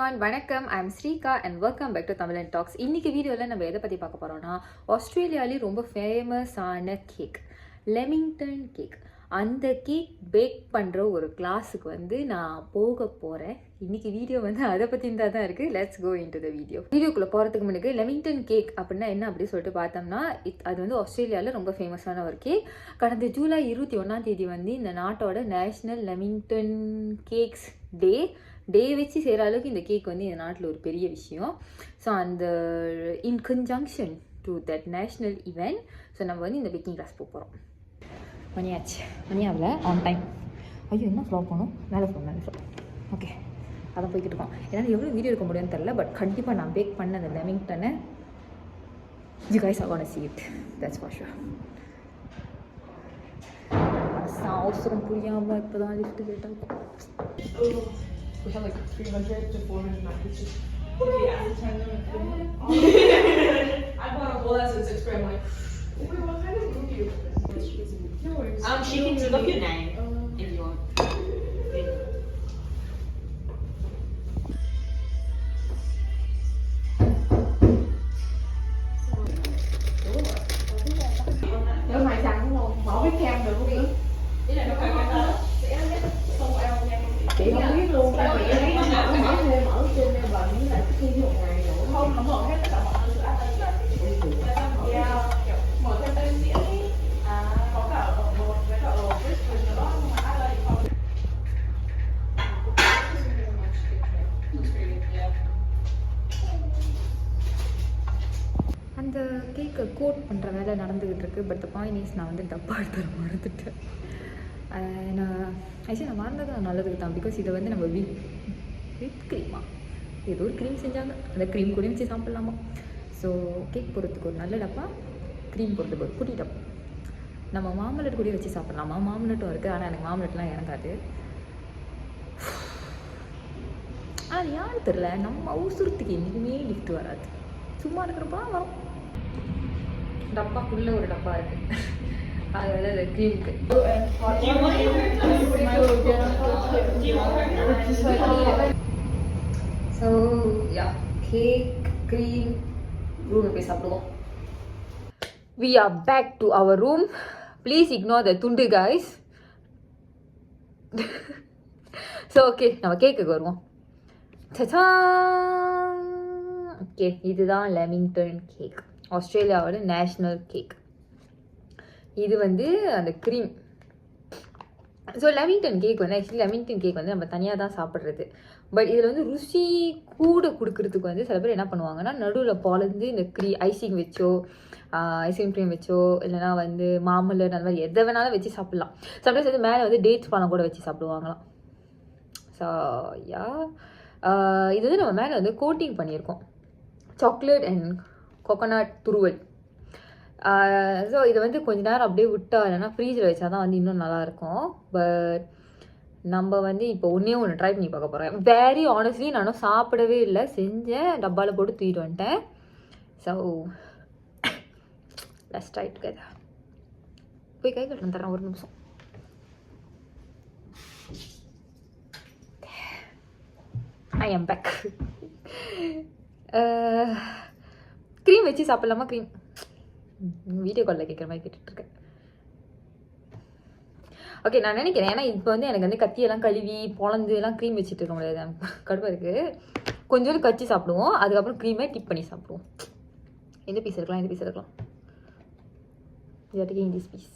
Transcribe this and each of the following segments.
everyone, வணக்கம். I am Srika and welcome back to Tamil and Talks. இன்னைக்கு வீடியோவில் நம்ம எதை பற்றி பார்க்க போகிறோம்னா ஆஸ்திரேலியாவிலே ரொம்ப ஃபேமஸான கேக் லெமிங்டன் கேக். அந்த கேக் பேக் பண்ணுற ஒரு கிளாஸுக்கு நான் போக போகிறேன். இன்றைக்கி வீடியோ அதை பற்றி தான் இருக்குது. Let's go into the video. வீடியோக்குள்ளே போகிறதுக்கு முன்னாடி லெமிங்டன் கேக் அப்படின்னா என்ன அப்படி சொல்லிட்டு பார்த்தோம்னா அது ஆஸ்திரேலியாவில் ரொம்ப ஃபேமஸான ஒரு கேக். கடந்த ஜூலை 21 இந்த நாட்டோட நேஷ்னல் லெமிங்டன் கேக்ஸ் டே வச்சு செய்கிற அளவுக்கு இந்த கேக் இந்த நாட்டில் ஒரு பெரிய விஷயம். ஸோ அந்த in conjunction to that national event so நம்ம இந்த பேக்கிங் கிளாஸ் போகிறோம். மணியாவில் ஆன் டைம். ஐயோ என்ன ஃப்ளோ போகணும், மேலே ஃப்ளோ. ஓகே அதான் போய்கிட்டு இருக்கோம். என்னால் எவ்வளோ வீடியோ எடுக்க முடியும்னு தெரில, பட் கண்டிப்பாக நான் பேக் பண்ண அந்த லெமிங்டனை you guys are gonna see it, that's for sure. அவசரம் புரியாமல் இப்போ தான் லிஃப்ட் கேட்டாங்க. We have like 300 to 400 packages. I bought a whole ass in 6th grade. I'm like, wait, what kind of movie is this? No worries. She can look your name if you want. Nếu mày chẳng không bỏ cái kem được không đi? Ý là nó phải không chị không biết luôn, tại vì em mở trên em bận với lại khi một ngày nữa không mở hết tất cả mọi thứ ăn mở thêm tên diễn đi, có cả một với cả Brisbane nữa nhưng mà ăn đây không. அந்த கேக்கை code பண்ணுற வேலை நடந்துக்கிட்டு இருக்குது. But the point is நான் டப்பா எடுத்து மறந்துட்டேன். நான் மறந்தது நல்லதுக்கு தான். பிகாஸ் இதை நம்ம விப் க்ரீமா ஏதோ ஒரு க்ரீம் செஞ்சாங்க, அந்த க்ரீம் கூட வச்சு சாப்பிட்லாமா. ஸோ கேக் போடுறதுக்கு ஒரு நல்ல டப்பா, க்ரீம் போடுறதுக்கு ஒரு குட்டி டப்பா. நம்ம மாமலட் கூட வச்சு சாப்பிட்லாமா. மாமலட்டும் இருக்குது, ஆனால் எனக்கு மாமலட்லாம் இறங்காது. ஆனால் யாரும் தெரில, நம்ம அவசரத்துக்கு என்றைக்குமே லிஃப்ட் வராது, சும்மா இருக்கிறப்பலாம் வரும். டப்பாக்குள்ளே ஒரு டப்பா இருக்குது, அதில் க்ரீமுக்கு. ஸோ யா கேக் க்ரீம் ரூமில் போய் சாப்பிடுவோம். We are back to our room. Please ignore the துண்டு guys. ஸோ ஓகே நம்ம கேக்குக்கு வருவோம். ஓகே இதுதான் லெமிங்டன் கேக், ஆஸ்திரேலியாவோட நேஷ்னல் கேக். இது அந்த cream. So Lamington cake actually Lamington cake நம்ம தனியாக தான் சாப்பிட்றது. பட் இதில் ருசி கூட கொடுக்கறதுக்கு சில பேர் என்ன பண்ணுவாங்கன்னா நடுவில் பாலந்து இந்த ஐசிங் வச்சோ ஐஸ்கிரீம் க்ரீம் வச்சோ இல்லைனா மாமலர் அந்த மாதிரி எதை வேணாலும் வச்சு சாப்பிட்லாம். சம்டைம்ஸ் மேலே டேட்ஸ் பழம் கூட வச்சு சாப்பிடுவாங்களாம். ஸோ யா இது நம்ம மேலே கோட்டிங் பண்ணியிருக்கோம், சாக்லேட் அண்ட் கோகோனட் துருவல். ஸோ இதை கொஞ்ச நேரம் அப்படியே விட்டா இல்லைன்னா ஃப்ரீஜில் வச்சா தான் இன்னும் நல்லாயிருக்கும். பட் நம்ம இப்போ ஒன்று ட்ரை பண்ணி பார்க்க போகிறேன். வெரி ஆனஸ்ட்லி நானும் சாப்பிடவே இல்லை, செஞ்சேன், டப்பாவில் போட்டு தூக்கிட்டு வந்துட்டேன். So let's try together. போய் கை கட்டணும் தரேன் ஒரு நிமிஷம். I am back. க்ரீம் வச்சு சாப்பிட்லாமா? க்ரீம் வீடியோ காலில் கேட்குற மாதிரி கேட்டுட்ருக்கேன். ஓகே நான் நினைக்கிறேன், ஏன்னா இப்போ எனக்கு கத்தியெல்லாம் கழுவி பொழந்து எல்லாம் க்ரீம் வச்சுட்டு இருக்க முடியாது, கடுப்பாக இருக்குது. கொஞ்சோண்டு கச்சி சாப்பிடுவோம், அதுக்கப்புறம் க்ரீமை டிப் பண்ணி சாப்பிடுவோம். எந்த பீஸ் இருக்கலாம், எந்த பீஸ் இருக்கலாம். Taking this piece.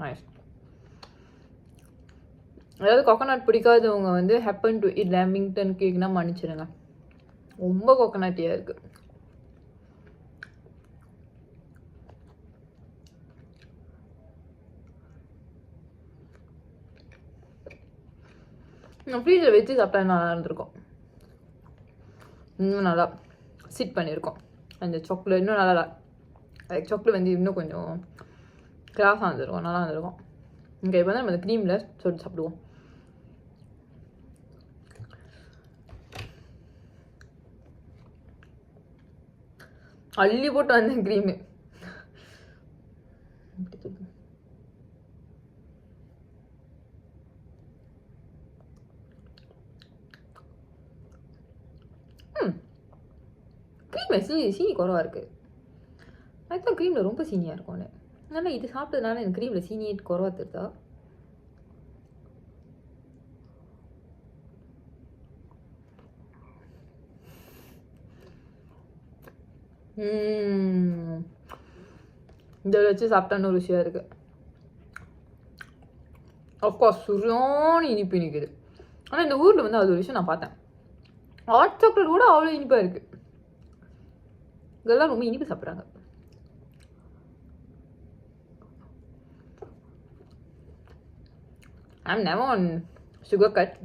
நைஸ். அதாவது கோகோனட் பிடிக்காதவங்க ஹேப்பன் டு இட் லெமிங்டன் கேக்னா மன்னிச்சிடுங்க, ரொம்ப கோகோனட்டியாக இருக்குது. ஃப்ரீஜில் வச்சு சாப்பிட்டா நல்லா இருந்திருக்கும், இன்னும் நல்லா சிட் பண்ணியிருக்கோம். அந்த சாக்லேட் இன்னும் நல்லா, சாக்லேட் இன்னும் கொஞ்சம் கிராஸாக வந்துருக்கும், நல்லா வந்துருக்கும். இங்கே இப்போ நம்ம க்ரீமில் சொட்டு சாப்பிடுவோம். அள்ளி போட்டு வந்தேன் க்ரீமு. க்ரீம் சீனி குறவா இருக்குது. அதுதான் க்ரீமில் ரொம்ப சீனியாக இருக்கும்னு. ஆனால் இது சாப்பிட்டதுனால எனக்கு க்ரீமில் சீனி குறவா தெரியுதா? இதை வச்சு சாப்பிட்டான்னு ஒரு விஷயம் இருக்குது. அஃப்கோர்ஸ் சுரியான இனிப்பு இனிக்குது. ஆனால் இந்த ஊரில் வந்து அது ஒரு விஷயம் நான் பார்த்தேன். ஹாட் சாக்லேட் கூட அவ்வளோ இனிப்பாக இருக்குது. இதெல்லாம் ரொம்ப இனிப்பு சாப்பிட்றாங்க. I'm never on sugar cut.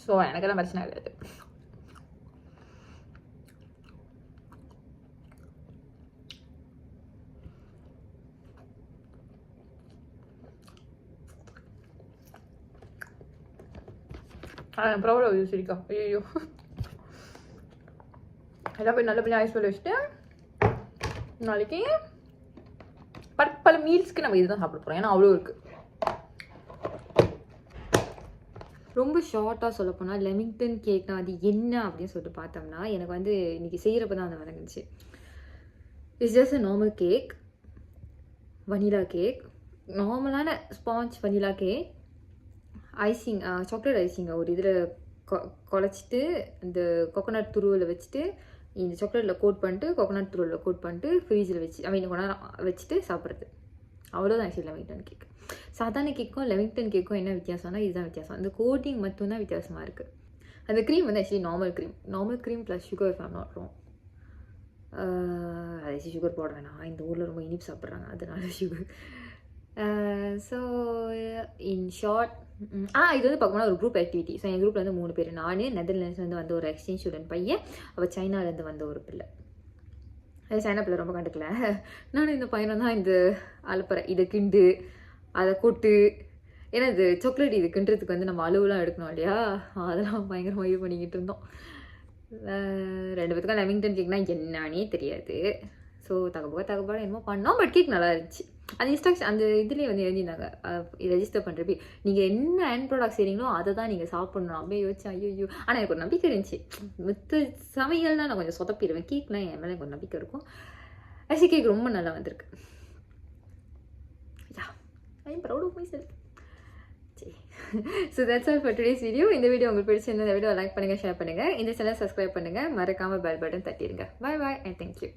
So எனக்கெல்லாம் பிரச்சனை கிடையாது. I'm proud of you, Sirika. ஐயோ எல்லாம் போய் நல்லபடியாக ஐஸ் பண்ணி வச்சுட்டு நாளைக்கு பல மீல்ஸ்க்கு நம்ம இதுதான் சாப்பிட போகிறோம். ஏன்னா அவ்வளோ இருக்குது. ரொம்ப ஷார்ட்டாக சொல்ல போனால் லெமிங்டன் கேக்னா அது என்ன அப்படின்னு சொல்லிட்டு பார்த்தோம்னா எனக்கு வந்து இன்றைக்கி செய்கிறப்ப தான் அது வழங்குச்சு. It's just a normal cake, vanilla cake, நார்மலான sponge vanilla cake, icing chocolate ஐசிங்கை ஒரு இதில் குழச்சிட்டு இந்த கோகோனட் துருவில் வச்சுட்டு இந்த சாக்லேட்டில் கோட் பண்ணிட்டு கோகோனட் துருவில் கோட் பண்ணிட்டு ஃப்ரீஜில் வச்சு கொஞ்ச நேரம் வச்சுட்டு சாப்பிட்றது. அவ்வளோதான் ஆக்சுவலி லெமிங்டன் கேக். சாதாரண கேக்கும் லெமிங்டன் கேக்கும் என்ன வித்தியாசம்னா இதுதான் வித்தியாசம். அந்த கோட்டிங் மட்டும்தான் வித்தியாசமாக இருக்குது. அந்த க்ரீம் வந்து actually normal cream plus sugar ஃபேம் நாட்டும். அது சுகர் போட வேணாம், இந்த ஊரில் ரொம்ப இனிப்பு சாப்பிட்றாங்க அதனால சுகர். ஸோ இன் ஷார்ட் இது வந்து பார்க்கணும்னா ஒரு குரூப் ஆக்டிவிட்டி. ஸோ என் குரூப்பில் வந்து 3 பேர். நான் நெதர்லாண்ட்ஸ்லேருந்து வந்த ஒரு எக்ஸ்சேஞ்ச் ஸ்டூடெண்ட் பையன், அவள் சைனாலேருந்து வந்த ஒரு பிள்ளை. அது சைனா பிள்ளை ரொம்ப கண்டுக்கல. நானும் இந்த பையனும் தான் இந்த அலப்பறை இதை கிண்டு அதை கொட்டு. ஏன்னா இது சாக்லேட் இது கிண்டுறதுக்கு வந்து நம்ம அளவுலாம் எடுக்கணும் இல்லையா, அதெல்லாம் பயங்கரமாக இது பண்ணிக்கிட்டு இருந்தோம். 2 பேத்துக்கும் லெமிங்டன் கேக்னா என்னன்னே தெரியாது. ஸோ தகப்பாடு என்னமோ பண்ணோம். பட் கேக் நல்லா இருந்துச்சு. அந்த இன்ஸ்ட்ரக்ஷன் அந்த இதுலேயே வந்து எழுதியிருந்தாங்க ரெஜிஸ்டர் பண்ணுறப்ப நீங்கள் என்ன ஹேண்ட் ப்ராடக்ட் செய்கிறீங்களோ அதை தான் நீங்கள் சாப்பிட்ணும். அப்படியே யோசிச்சேன் ஐயோ. ஆனால் எனக்கு ஒரு நம்பிக்கை இருந்துச்சு. மற்ற சமையல்னால் நான் கொஞ்சம் சொதப்பிடுவேன். கேக்னால் என் மேலே எனக்கு ஒரு நம்பிக்கை இருக்கும். ஆக்சுவலி கேக் ரொம்ப நல்லா வந்திருக்கு. I am proud of myself. சரி, so that's all for today's video. இந்த வீடியோ உங்களுக்கு பிடிச்சிருந்தா இந்த வீடியோ லைக் பண்ணுங்கள், ஷேர் பண்ணுங்கள், இந்த சேனல் சப்ஸ்கிரைப் பண்ணுங்கள், மறக்காமல் பெல் பட்டன் தட்டிடுங்க. Bye bye and thank you.